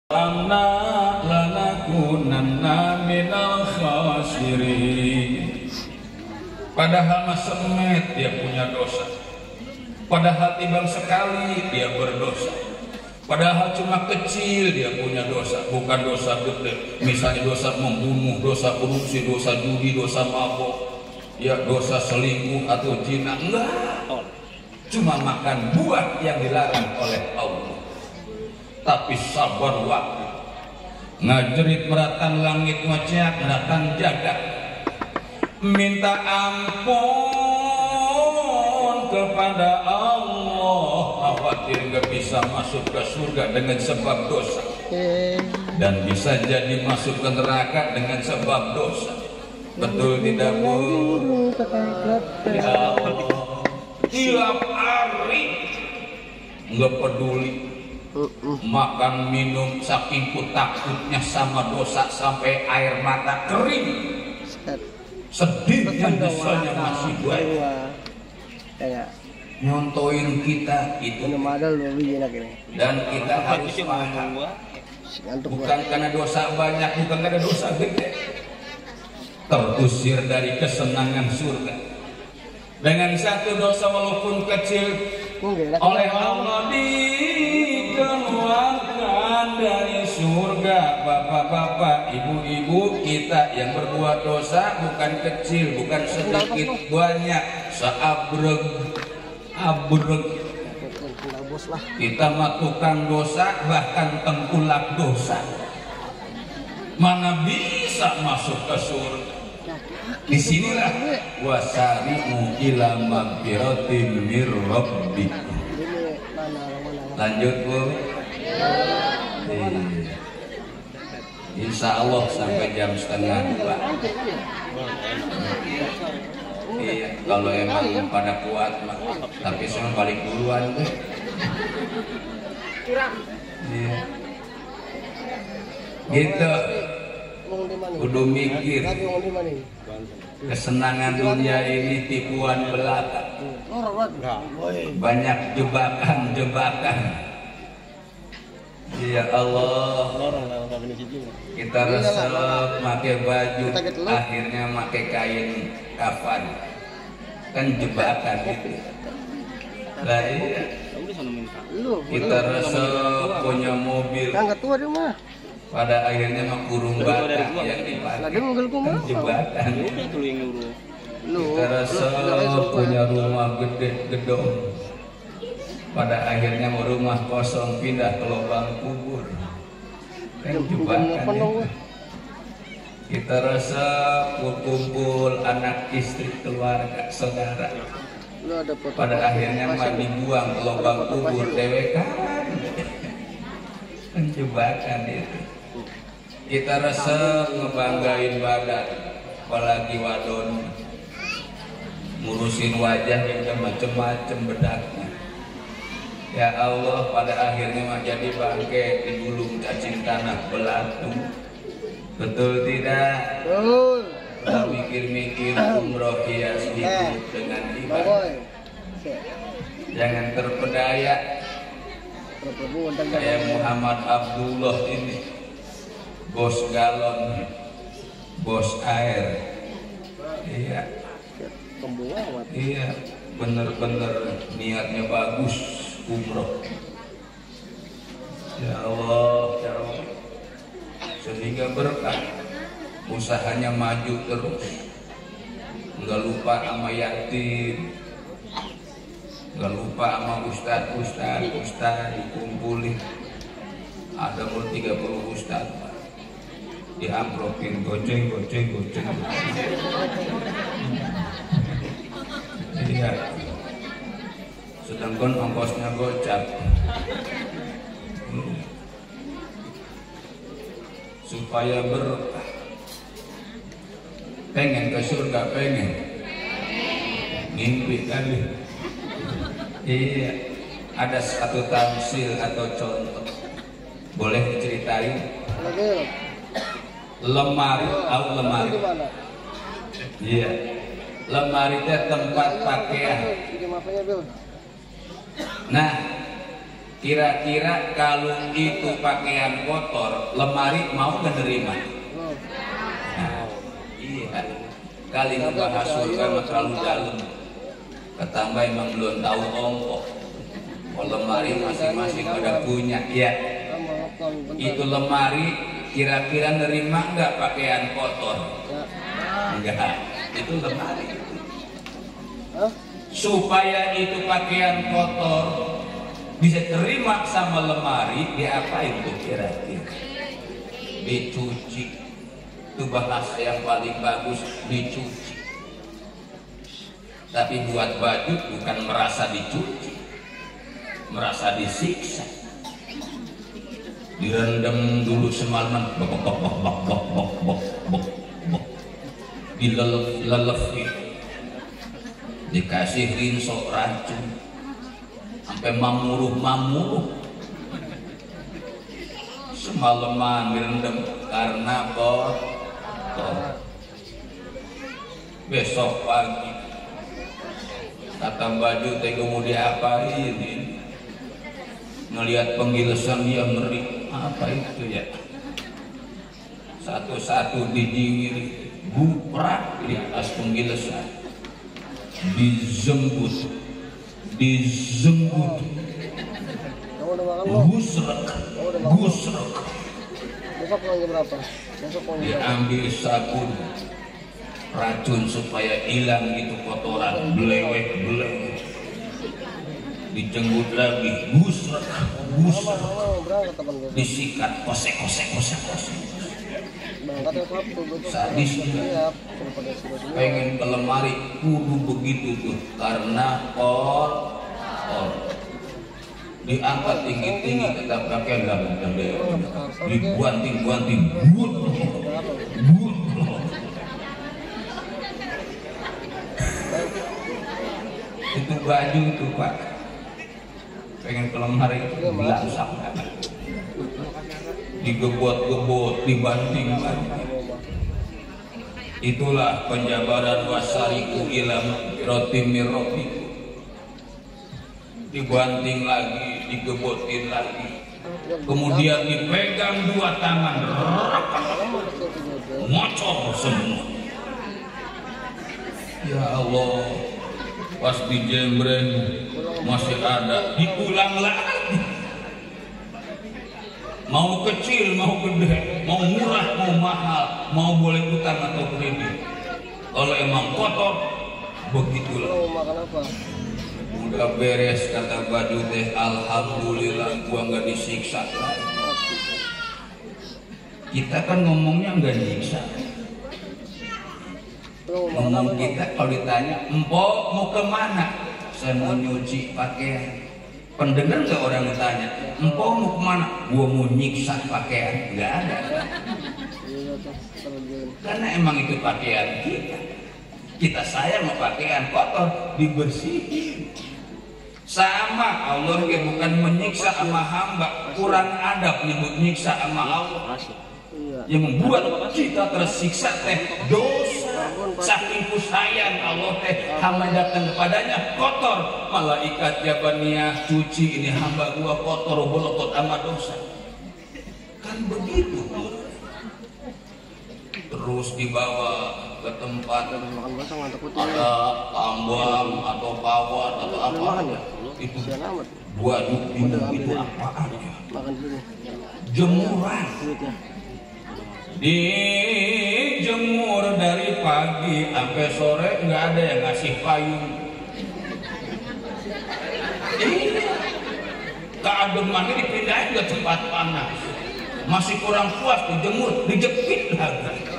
Amna lanakunanna minal khasirin. Padahal mas semet dia punya dosa, padahal timbang sekali dia berdosa, padahal cuma kecil dia punya dosa, bukan dosa gede. Misalnya dosa membunuh, dosa korupsi, dosa judi, dosa mabok, ya dosa selingkuh atau zina, enggak. Cuma makan buah yang dilarang oleh Allah. Tapi sabar waktu ngajerit meratan langit wajah meratan jagat, minta ampun kepada Allah, khawatir gak bisa masuk ke surga dengan sebab dosa, dan bisa jadi masuk ke neraka dengan sebab dosa. Betul tidak Bu? Ya Allah, tiap hari nggak peduli makan minum, saking takutnya sama dosa sampai air mata kering, sedihnya dosanya masih banyak nyontoin kita itu. Dan kita harus paham, bukan karena dosa banyak, bukan karena dosa gede terusir dari kesenangan surga. Dengan satu dosa walaupun kecil oleh Allah dikeluarkan dari surga. Bapak-bapak, ibu-ibu, kita yang berbuat dosa bukan kecil, bukan sedikit, banyak, seabreg kita mah tukang dosa, bahkan tengkulak dosa, mana bisa masuk ke surga. Disinilah wasari'u ila magfiratin mir rabbikum. Lanjut Bu. Insya Allah sampai jam 1:30. Iya, kalau emang pada kuat mah. Tapi saya balik duluan deh. Iya. Gitu. Kudu mikir, kesenangan dunia ini tipuan belaka, banyak jebakan-jebakan. Ya Allah, kita resep pakai baju, akhirnya pakai kain kafan, kan jebakan itu. Lah iya, kita resep punya mobil, pada akhirnya mah kurung bata yang dipakai, jebakan. Kita rasa punya rumah gede gedong, pada akhirnya mau rumah kosong pindah ke lubang kubur, kan jebakan ya. Kita rasa kumpul anak istri keluarga saudara, pada akhirnya mah dibuang ke lubang kubur dewekan, kan jebakan itu. Kita rasa ngebanggain badan, apalagi wadon, ngurusin wajah yang macem-macem bedaknya. Ya Allah, pada akhirnya mah jadi bangke di gulung cacing tanah belatu. Betul tidak? Betul. Kita mikir-mikir umroh hias hidup dengan ibadah. Jangan terpedaya kayak Muhammad Abdullah ini, bos galon, bos air. Iya, iya, bener-bener niatnya bagus umroh. Ya Allah, ya Allah, sehingga berkah, usahanya maju terus, nggak lupa sama yatim, nggak lupa sama ustad dikumpulin, ada 30 ustad diamplopin, goceng. Iya, sedangkan ongkosnya gocap. Supaya berkah, pengen ke surga, pengen ngimpi kali. Iya, ada satu tamsil atau contoh, boleh diceritain? Lemari, lemari. Iya, lemari itu tempat pakaian. Nah, Kira-kira kalau itu pakaian kotor, lemari mau menerima? Nah, iya. Kali ngebahas surga mah terlalu dalam. Ketambah emang belum tahu ongkos. Kalau lemari masing-masing pada punya, ya. Itu lemari kira-kira nerima nggak pakaian kotor? Enggak. Itu lemari. Supaya itu pakaian kotor bisa terima sama lemari, diapain tuh kira-kira? Dicuci. Itu bahasa yang paling bagus, dicuci. Tapi buat baju bukan merasa dicuci, merasa disiksa. Direndam dulu semalaman, dilelef, dikasih rinso racun, sampai mamuruh, semalaman direndam karena kotor. Besok pagi kata baju tega mau diapain ini, ngelihat penggilesan dia ngeri. Apa itu ya? Satu-satu didiwiri, guprak di atas penggilesan, dijembut, gusrek. Besok lagi berapa? Diambil sabun racun supaya hilang itu kotoran, belewek, dijenggut lagi, gusrek, disikat, kosek. Sadis dia. Pengen ke lemari kudu begitu tuh, karena kotor. Diangkat tinggi-tinggi, tetap pakai dalam dibuanting, but. Itu baju itu Pak, pengen ke lemari langsung digebot, dibanting. Itulah penjabaran wasariku ilam rotim mirofiku. Dibanting lagi, digebotin lagi, kemudian dipegang dua tangan, ngocor semua. Ya Allah, pas dijembreng masih ada, diulang lagi. Mau kecil, mau gede, mau murah, mau mahal, mau boleh utang atau kredit. Kalau emang kotor, begitulah. Udah beres kata baju teh, alhamdulillah gua nggak disiksa. Kita kan ngomongnya nggak nyiksa. Ngomong kita kalau ditanya, "Empok mau kemana?" Saya mau nyuci pakaian. Pendengar nggak orang ditanya, "Empok mau kemana?" Gua mau nyiksa pakaian. Nggak ada. Karena emang itu pakaian kita. Kita sayang sama pakaian kotor, dibersihin. Sama Allah ya, bukan menyiksa sama hamba, kurang adab nyebut nyiksa sama Allah. Yang membuat kita tersiksa teh dosa. Saking sayang Allah teh hamba datang kepadanya kotor, malaikat jabaniyah cuci ini hamba gua kotor bolokot sama dosa. Kan begitu. Terus dibawa ke tempat ada tambang atau kawat atau apa itu buat itu apaan ya? Jemuran. Dijemur dari pagi sampai sore, nggak ada yang ngasih payung. Keademannya dipindahin ke tempat panas, masih kurang puas, dijemur, dijepit lagi.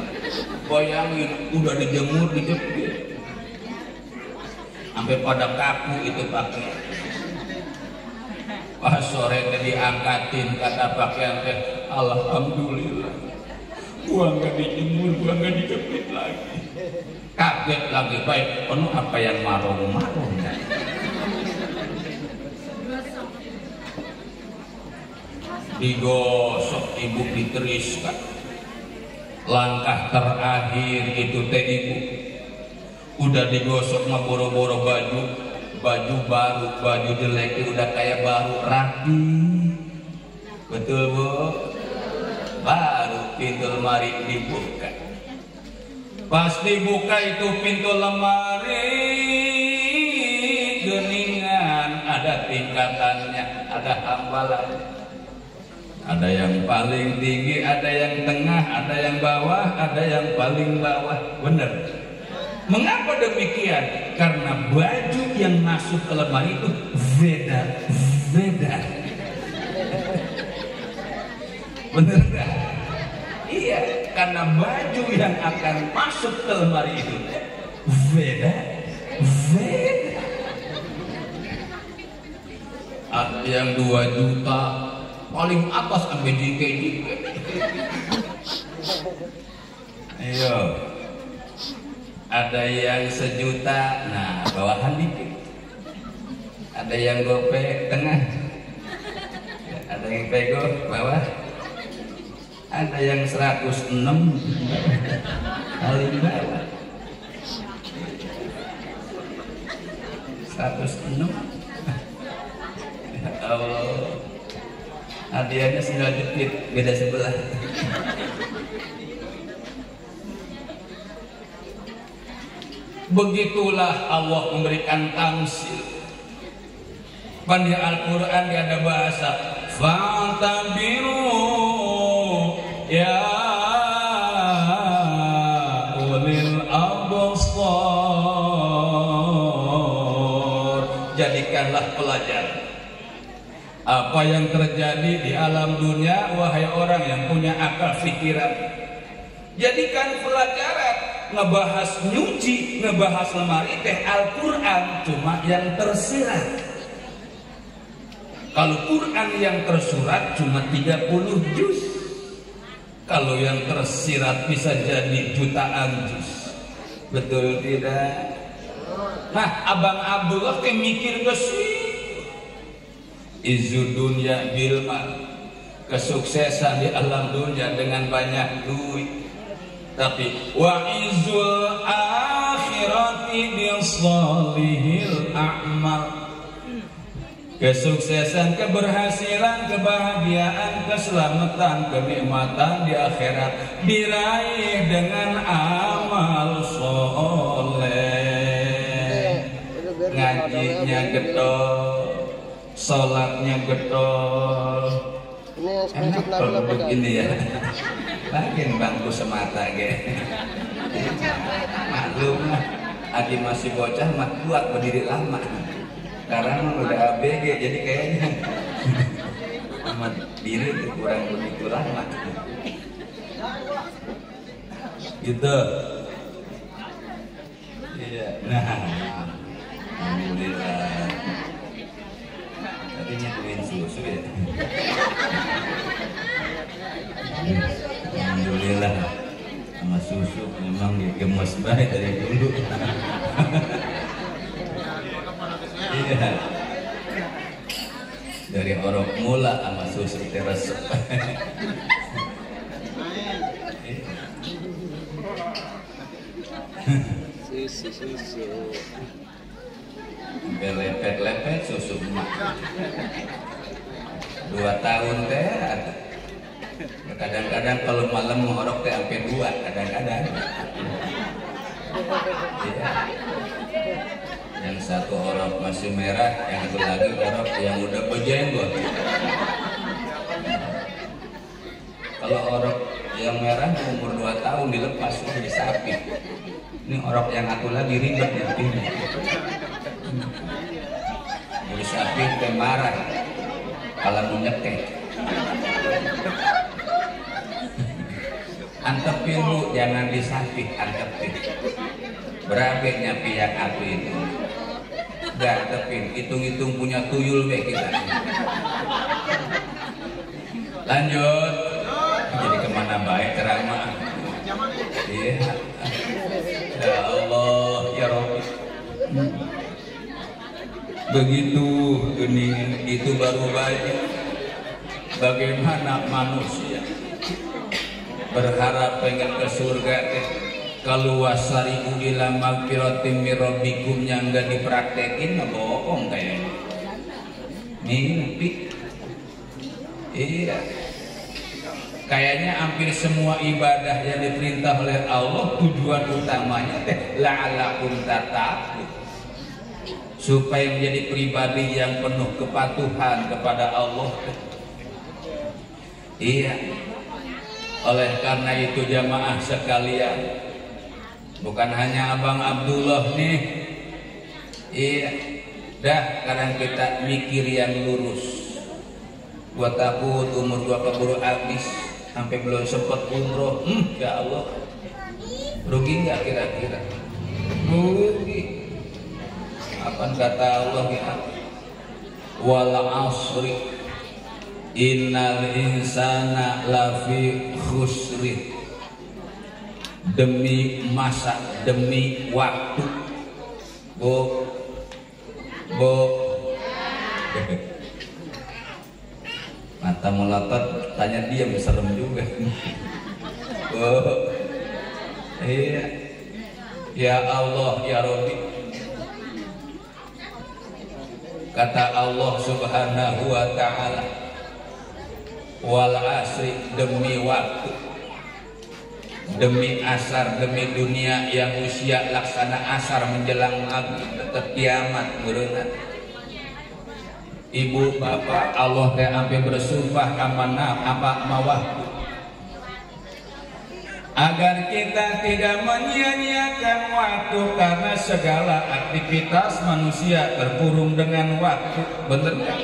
Bayangin, udah dijemur, dijepit sampai pada kaku itu pakaian. Pas sore tadi diangkatin, kata pakaian teh, alhamdulillah, gua nggak dijemur, gua nggak dijepit lagi. Kaget lagi, baik penuh apa yang marung-marung. Digosok, ibu diteriskan. Langkah terakhir itu teh ibu udah digosok mah boro-boro baju, baju baru, baju jelek udah kayak baru, rapi. Betul Bu? Baru pintu lemari dibuka. Pas dibuka itu pintu lemari, geningan, ada tingkatannya, ada hambalannya. Ada yang paling tinggi, ada yang tengah, ada yang bawah, ada yang paling bawah. Benar. Mengapa demikian? Karena baju yang masuk ke lemari itu beda. Benar nggak? Iya, karena baju yang akan masuk ke lemari itu beda. Ada yang 2 juta, paling atas sampai jike. Ayo. Ada yang 1 juta, nah bawahan dikit. Ada yang gope tengah. Ada yang pego bawah. Ada yang 106 paling bawah. 106. Ya Allah. Hadiahnya sendal jepit, beda sebelah. Begitulah Allah memberikan tamsil. Pada Al-Quran ada bahasa fa'tabiru ya ulil absar. Jadikanlah pelajaran apa yang terjadi di alam dunia, wahai orang yang punya akal pikiran. Jadikan pelajaran. Ngebahas nyuci, ngebahas lemari teh Al-Quran cuma yang tersirat. Kalau Quran yang tersurat cuma 30 juz. Kalau yang tersirat bisa jadi jutaan juz. Betul tidak? Nah, Abang Abdullah kayak mikir ke situ. Izu dunya bilma, kesuksesan di alam dunia dengan banyak duit. Tapi wa izul akhirati bisolihil a'mal, kesuksesan, keberhasilan, kebahagiaan, keselamatan, kenikmatan di akhirat diraih dengan amal soleh. Ngajinya getol, sholatnya getol. Enak kalau begini ya. Bagian bangku semata ge. Maklum lah, Adi masih bocah mah kuat berdiri lama. Sekarang udah ABG jadi kayaknya amat diri kurang begitu lama. Gitu. Iya. Nah, alhamdulillah. Tadi nyeduin susu ya. Alhamdulillah sama susu memang gemes banget dari dulu. Iya. Dari orok mula sama susu teres. Susu. Lepet susu emak. 2 tahun teh. Kadang-kadang kalau malam ngorok teh sampai 2 kadang-kadang. Ya. Yang satu orok masih merah, yang satu lagi orok yang udah berjenggot. Kalau orok yang merah umur 2 tahun dilepas jadi sapi. Ini orok yang satu lagi ribet ya ini. Jadi sapi teh marah kalau mau nyekek. Antepin bu, jangan disapit, antepin. Berapanya pihak aku itu? Gak antepin, hitung-hitung punya tuyul be kita. Lanjut. Jadi kemana baik ceramah? Iya. Ya Allah, ya Rabbi. Begitu ini itu baru baik. Bagaimana manusia berharap pengen ke surga kalau wasari'u ila magfiratin mir rabbikum yang enggak dipraktekin mah bohong kayaknya. Mimpi. Iya. Kayaknya hampir semua ibadah yang diperintah oleh Allah tujuan utamanya la'allakum tattaqun, supaya menjadi pribadi yang penuh kepatuhan kepada Allah. Iya. Oleh karena itu jamaah sekalian, bukan hanya Abang Abdullah nih. Iya. Dah kadang kita mikir yang lurus. Gua takut umur gua keburu habis sampai belum sempat umroh. Ya Allah, rugi nggak kira-kira? Rugi. Apa kata Allah ya? Wal asri innal insana lafi khusri. Demi masa, demi waktu. Bo mata melotot, tanya dia serem juga. Oh, iya. Ya Allah, ya Rabbi. Kata Allah Subhanahu wa ta'ala, wal asri, demi waktu, demi asar, demi dunia yang usia laksana asar menjelang maghrib tetap kiamat berenang. Ibu bapak, Allah teh sampai bersumpah amanah apa mawaktu, agar kita tidak menyia-nyiakan waktu, karena segala aktivitas manusia terkurung dengan waktu. Bener nggak?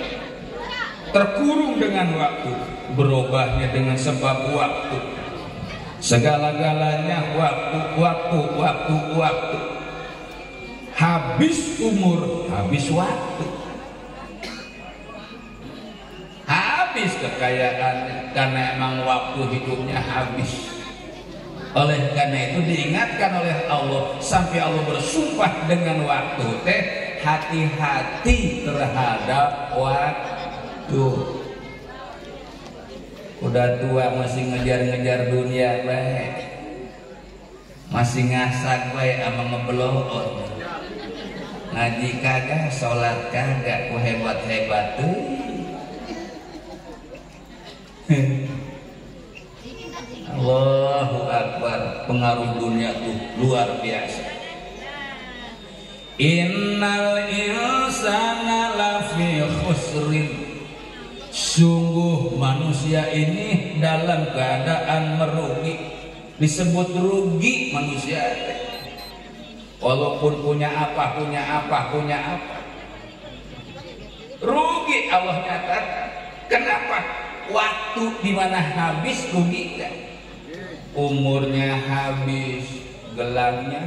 Terkurung dengan waktu, berubahnya dengan sebab waktu. Segala-galanya waktu. Habis umur, habis waktu. Habis kekayaan karena emang waktu hidupnya habis. Oleh karena itu diingatkan oleh Allah, sampai Allah bersumpah dengan waktu teh, hati-hati terhadap waktu. Udah tua masih ngejar-ngejar dunia baik, masih ngasak baik sama ngebeloot, ngaji kagak, sholat kagak, ku hebat-hebat tuh. Allahu Akbar, pengaruh dunia tuh luar biasa. Innal insana lafi khusrin, sungguh manusia ini dalam keadaan merugi. Disebut rugi manusia, walaupun punya apa, rugi. Allah nyatakan. Kenapa? Waktu di mana habis, rugi kan? Umurnya habis, gelangnya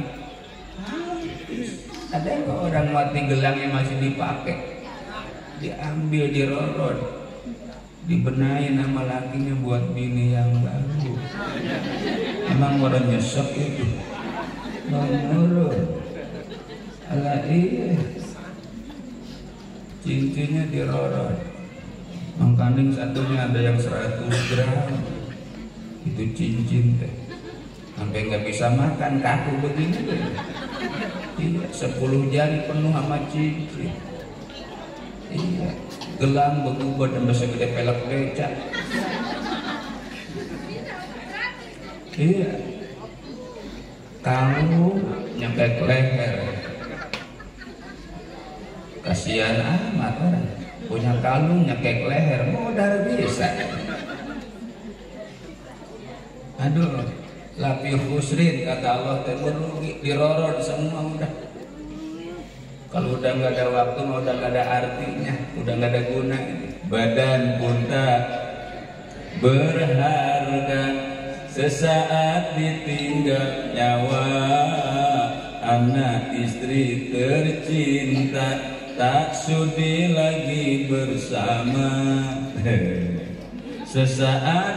habis. Ada nggak orang mati gelangnya masih dipakai, diambil, dirorot, dibenahin sama lakinya buat bini yang baru. Emang orang nyesek itu menurut ala iya, cincinnya dirorot. Mangkanding satunya ada yang 100 gram, itu cincin teh sampai nggak bisa makan, kaku begini deh. Iya, 10 jari penuh sama cincin. Iya, gelang begubah dan bisa gede pelek becak. Iya, kamu nyampe ke leher. Kasihan amat orang punya kalung nyekek leher, modal bisa. Aduh, lapi khusrin kata Allah, merugi, dirorot semua udah. Kalau udah nggak ada waktu, udah nggak ada artinya, udah nggak ada guna. Badan pun tak berharga, sesaat ditinggal nyawa. Anak istri tercinta tak sudi lagi bersama. Sesaat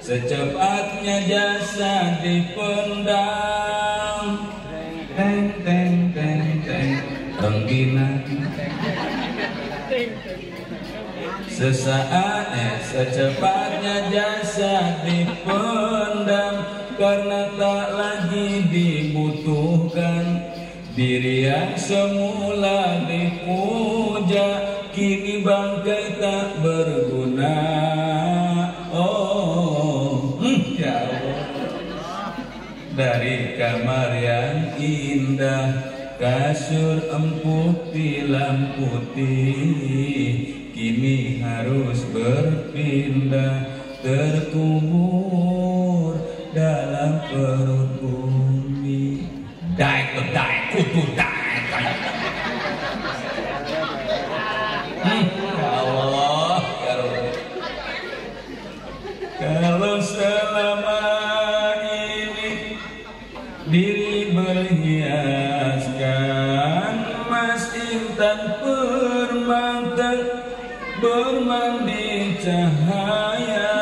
secepatnya jasa dipendam. Teng teng teng teng rengginang. Sesaat secepatnya jasa dipendam, karena tak lagi Diri yang semula dipuja kini bangkai tak berguna. Oh, ya Allah. Dari kamar yang indah, kasur empuk tilam putih, kini harus berpindah, terkubur dalam perut bumi. Dai ke dai, kutu dai. Ya Allah, ya Rabbi. Kalau selama ini diri berhiaskan emas intan permata, bermandi cahaya,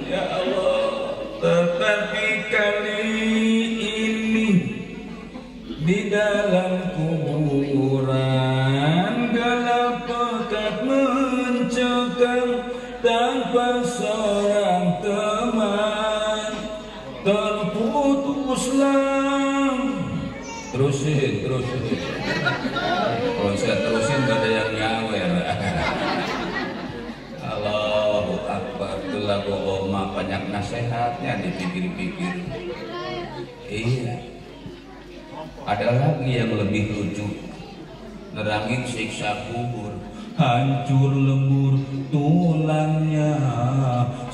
ya Allah. Tetapi kali ini di dalam kuburan gelap pekat mencekam, tanpa seorang teman, terputuslah. Terusin. Kalau saya terusin gak ada yang nyawer. Allahu Akbar. Itu lagu oma banyak nasihatnya, dipikir-pikir. Iya. Ada lagi yang lebih lucu, nerangin siksa kubur. Hancur lembur tulangnya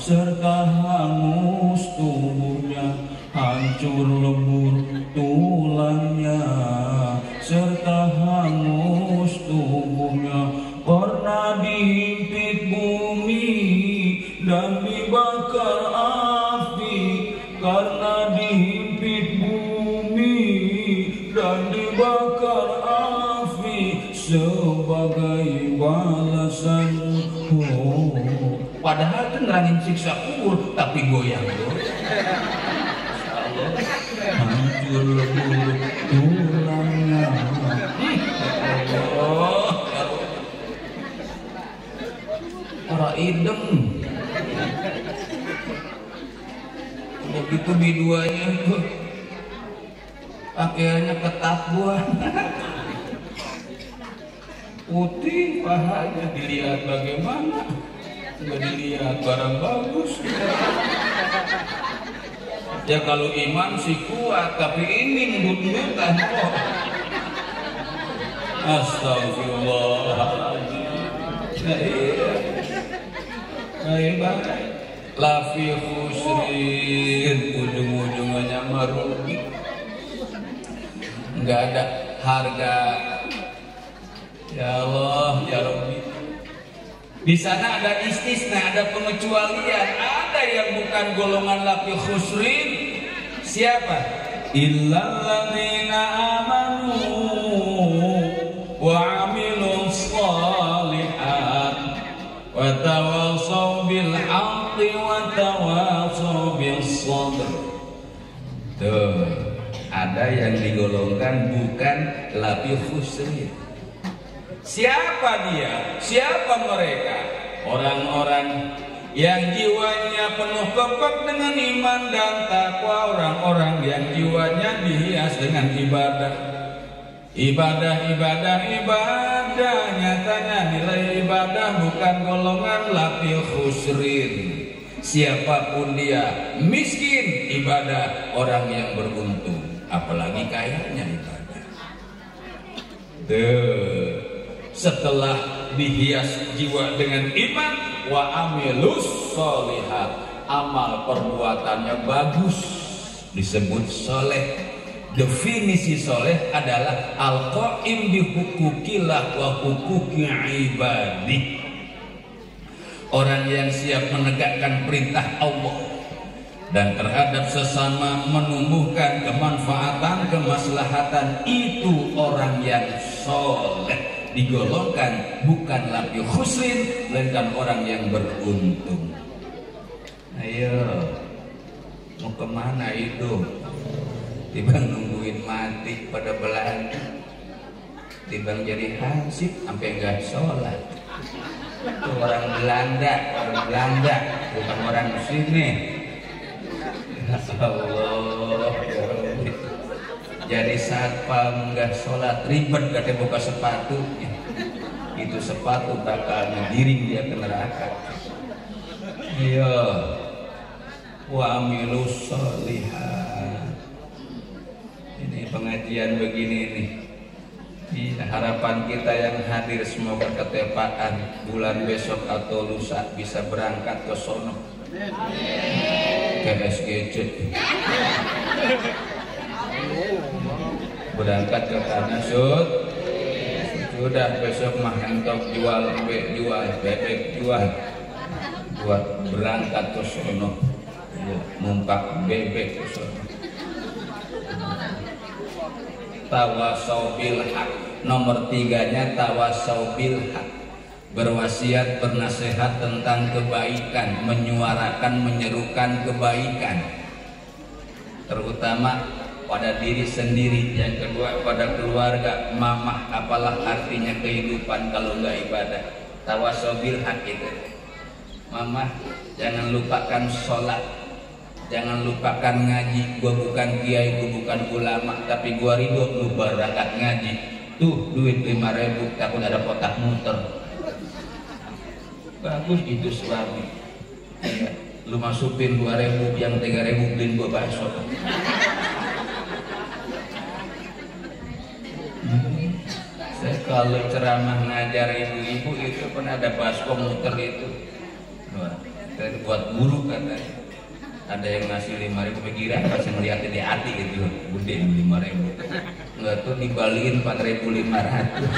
serta hangus tubuhnya. Hancur lembur tulangnya serta hangus tubuhnya. Pernah dihimpit bumi dan dibakar api. Karena dihimpit bumi dan dibakar api sebagai balasan. Oh, padahal itu nerangin siksa kubur tapi goyang. Hancur lebur tulangnya. Oh, orang idem. Begitu biduanya itu pakaiannya ketabuan. Putih pahanya, dilihat bagaimana? Nggak dilihat barang bagus. Ya kalau iman sih kuat, tapi ini ngebut-ngebutan kok. Astagfirullahaladzim. Nah, iya. Baik banget. Lafi khusrin, ujung-ujungnya merugi. Nggak ada harga. Ya Allah, ya Rabbi. Di sana ada istisna, ada pengecualian. Ada yang bukan golongan lafi khusrin. Siapa? Illal ladzina amanu wa amilus shalihat wa tawassaw bil haqqi wa tawassaw bis sabr. Tuh, ada yang digolongkan bukan lafi khusrin. Siapa dia? Siapa mereka? Orang-orang yang jiwanya penuh kekeh dengan iman dan takwa, orang-orang yang jiwanya dihias dengan ibadah. Ibadah. Nyatanya nilai ibadah bukan golongan lafi khusrin. Siapapun dia, miskin ibadah, orang yang beruntung, apalagi kayanya ibadah. Setelah dihias jiwa dengan iman, wa amilus sholihat, amal perbuatannya bagus, disebut soleh. Definisi soleh adalah al-qaim bi hukukillah wa hukuki ibadi. Orang yang siap menegakkan perintah Allah dan terhadap sesama menumbuhkan kemanfaatan, kemaslahatan, itu orang yang soleh. Digolongkan bukan lafi khusrin, melainkan orang yang beruntung. Ayo, mau kemana itu? Tibang nungguin mati pada Belanda, tibang jadi hansip sampai nggak sholat. Itu orang Belanda, bukan orang sini. Ya Allah, ya Rabbi. Jadi satpam nggak sholat ribet katanya buka sepatu, itu sepatu bakal ngiring dia ke neraka. Iya, wa amilus sholihat. Ini pengajian begini nih. Iya, harapan kita yang hadir semoga ketepaan bulan besok atau lusa bisa berangkat ke sono, ke SGJ, berangkat ke tanah sudah besok mah entok jual bebek buat berangkat ke sono, numpak bebek ke sono. Tawasau bil haq. Nomor 3-nya tawasau bil haq, berwasiat bernasihat tentang kebaikan, menyuarakan menyerukan kebaikan, terutama pada diri sendiri. Yang kedua pada keluarga. Mamah, apalah artinya kehidupan kalau nggak ibadah? Tawasau bil haq itu. Mamah, jangan lupakan sholat, jangan lupakan ngaji. Gua bukan kiai, gua bukan ulama, tapi gua ridho lu berangkat ngaji. Tuh duit 5.000, takut ada kotak muter. Bagus itu suami. Ya, lu masukin 2.000, yang 3.000 beliin gua bakso. Saya kalau ceramah ngajar ibu-ibu itu pun ada baskom muter itu. Buat guru katanya. Ada yang ngasih 5.000 pikiran pas ngeliatin di hati gitu, gede 5.000. Enggak tuh dibalikin 4.500.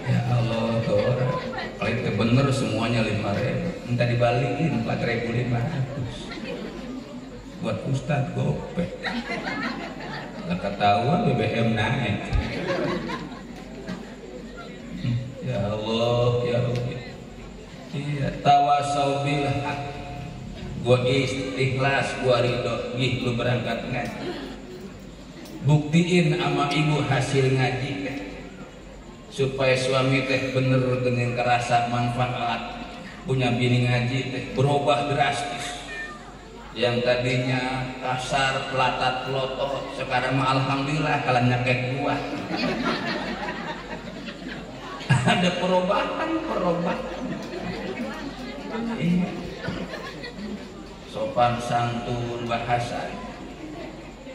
Ya Allah, tuh orang kalau itu bener semuanya 5.000, minta dibalikin 4.500 buat Ustadz gopek. Gak ketahuan BBM naik. Ya Allah, ya Rabbi. Iya, tawasau bil haq. Gua ikhlas, gua ridho, gih lu berangkat ngaji. Buktiin sama ibu hasil ngaji kan, supaya suami teh bener dengan kerasa manfaat punya bini ngaji teh berubah drastis. Yang tadinya kasar, pelatat, pelotot, sekarang mah alhamdulillah kalian nyakek gua. Ada perubahan. Iya. Sopan santun bahasa.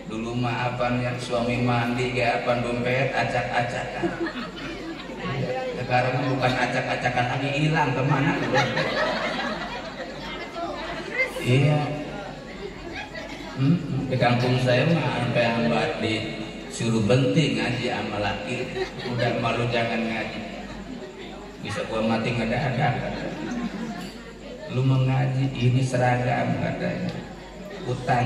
Dulu mah apa yang suami mandi kayak apa dompet acak-acakan. Sekarang bukan acak-acakan lagi, hilang kemana? Iya. Di kampung saya mah sampai hamba disuruh berhenti ngaji sama laki, udah malu jangan ngaji. Bisa gua mati ngada-ada. Lu mengaji ini seragam katanya, utang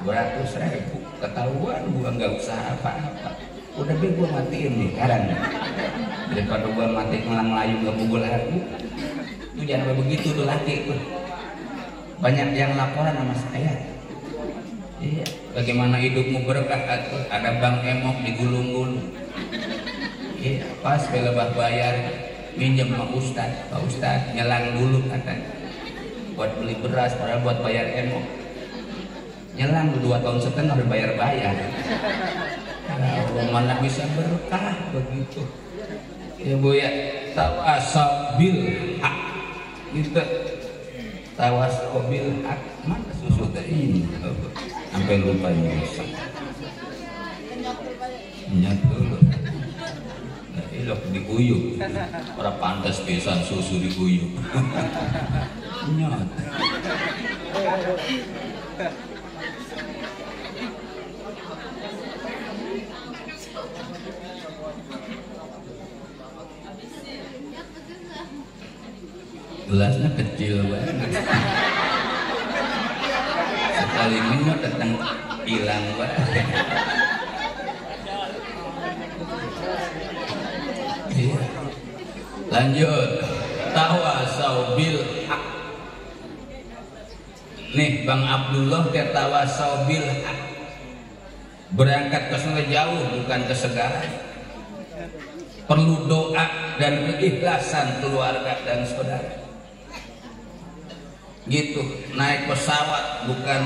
200.000, ketahuan gua nggak usah apa-apa, udah be gua matiin nih sekarang daripada gua mati ngelang layu nggak pukul aku. Itu jangan begitu tuh laki tuh, banyak yang laporan sama saya. Iya, bagaimana hidupmu berkah atuh, ada bang emok digulung-gulung. Iya, pas belebah bayar minjem sama Ustad, Pak Ustad nyelang dulu katanya buat beli beras, padahal buat bayar emok. Nyelang 2 tahun setengah udah bayar-bayar. Nah, mana bisa berkah begitu ya Bu ya. Tawasau bil haq gitu, tawasau bil haq. Mana susu tadi ini sampai lupa nyusul nyat dulu. Nah, ilok diguyuk, orang pantas pisan susu diguyuk. Nyat. Gelasnya kecil banget. Sekali minum datang hilang banget. Lanjut, tawasau bil haq. Nih Bang Abdullah ke tawasau bil haq, berangkat ke sana jauh bukan ke Segara. Perlu doa dan keikhlasan keluarga dan saudara. Gitu, naik pesawat bukan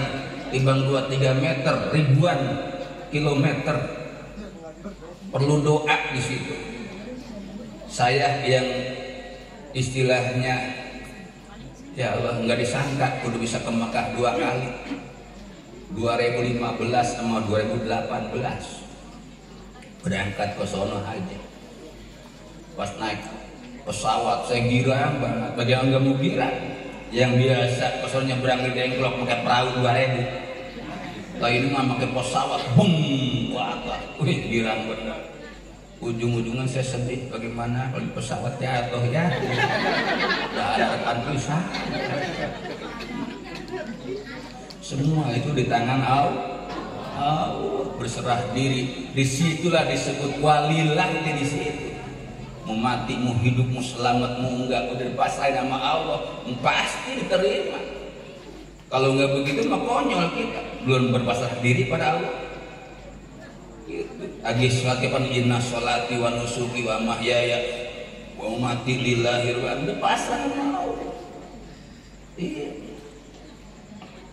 timbang 2-3 meter, ribuan kilometer. Perlu doa di situ. Saya yang istilahnya, ya Allah, nggak disangka kudu bisa ke Mekah 2 kali, 2015 sama 2018. Berangkat ke sono aja. Pas naik pesawat saya girang banget. Bagi yang nggak mau girang, yang biasa ke sono nyebrang di Dengklok pakai perahu 2000. Lah ini mah pakai pesawat, bung, ke atas. Wih, girang bener. Ujung-ujungnya saya sedih, bagaimana kalau pesawat jatuh ya? Nggak ada rekan pisah. Semua itu di tangan Allah, berserah diri. Disitulah disebut walilah di situ. Mau mati, mau hidup, mau selamat, mau enggak, udah dipasrahin sama Allah, pasti diterima. Kalau enggak begitu mah konyol kita, belum berpasrah diri pada Allah. Agis lagi pan inna sholati wa nusuki wa mahyaya wa mamati lillahi rabbil alamin, pasrah sama Allah. Iya.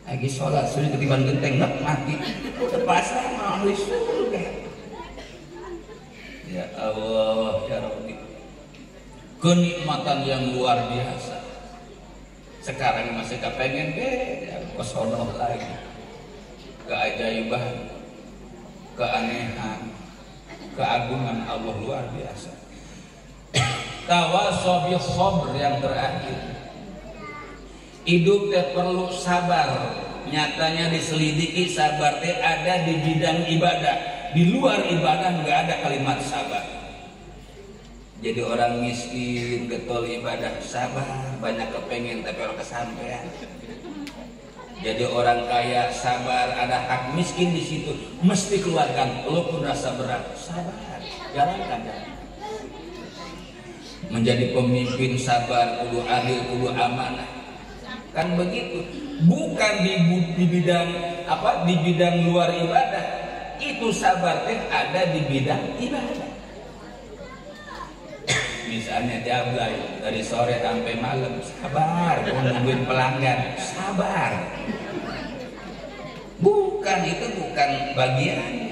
Lagi sholat sudah ketiban genteng nggak mati, udah pasrah sama ahli surga. Ya Allah ya Rabbi, kenikmatan yang luar biasa. Sekarang masih kepengen ya kesono lagi, keajaiban, keanehan, keagungan Allah luar biasa. Tawasau bis sabr yang terakhir. Hidup teh perlu sabar. Nyatanya diselidiki sabar teh ada di bidang ibadah. Di luar ibadah nggak ada kalimat sabar. Jadi orang miskin getol ibadah sabar, banyak kepengen tapi orang kesampean. Jadi orang kaya sabar, ada hak miskin di situ mesti keluarkan, walaupun rasa berat sabar, jalankan. Menjadi pemimpin sabar, kudu adil, kudu amanah. Kan begitu, bukan di bidang apa, di bidang luar ibadah. Itu sabar teh ada di bidang ibadah. Misalnya jablay dari sore sampai malam, sabar, nungguin pelanggan, sabar. Bukan, itu bukan bagiannya.